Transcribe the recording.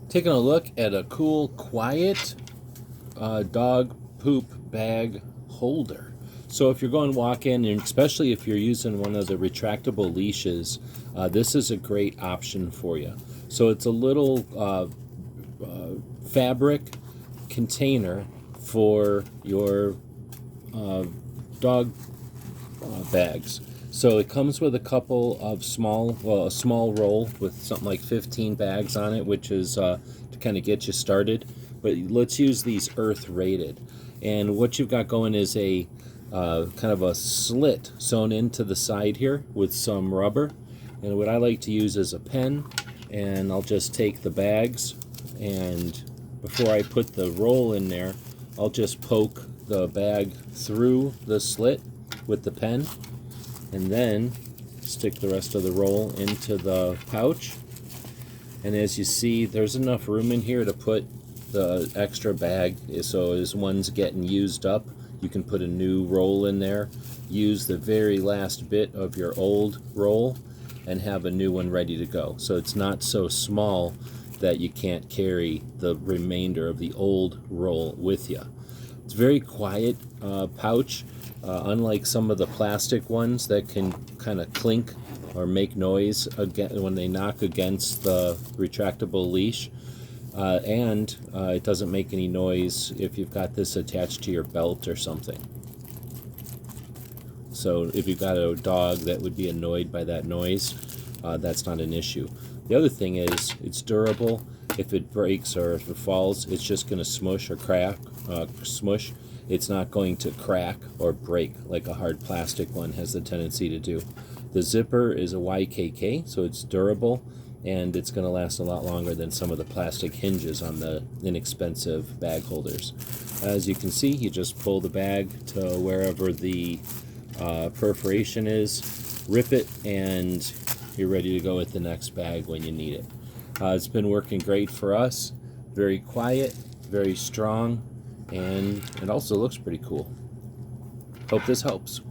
Taking a look at a cool, quiet dog poop bag holder. So if you're going walk-in, and especially if you're using one of the retractable leashes, this is a great option for you. So it's a little fabric container for your dog bags. So it comes with a couple of a small roll with something like 15 bags on it, which is to kind of get you started. But let's use these earth rated. And what you've got going is a kind of a slit sewn into the side here with some rubber. And what I like to use is a pen, and I'll just take the bags, and before I put the roll in there, I'll just poke the bag through the slit with the pen, and then stick the rest of the roll into the pouch. And as you see, there's enough room in here to put the extra bag, so as one's getting used up, you can put a new roll in there, use the very last bit of your old roll, and have a new one ready to go. So it's not so small that you can't carry the remainder of the old roll with you. It's a very quiet pouch, unlike some of the plastic ones that can kind of clink or make noise when they knock against the retractable leash. And it doesn't make any noise if you've got this attached to your belt or something. So if you've got a dog that would be annoyed by that noise, that's not an issue. The other thing is it's durable. If it breaks or if it falls, it's just going to smush or crack, smush. It's not going to crack or break like a hard plastic one has the tendency to do. The zipper is a YKK, so it's durable, and it's going to last a lot longer than some of the plastic hinges on the inexpensive bag holders. As you can see, you just pull the bag to wherever the perforation is, rip it, and you're ready to go with the next bag when you need it. It's been working great for us. Very quiet, very strong, and it also looks pretty cool. Hope this helps.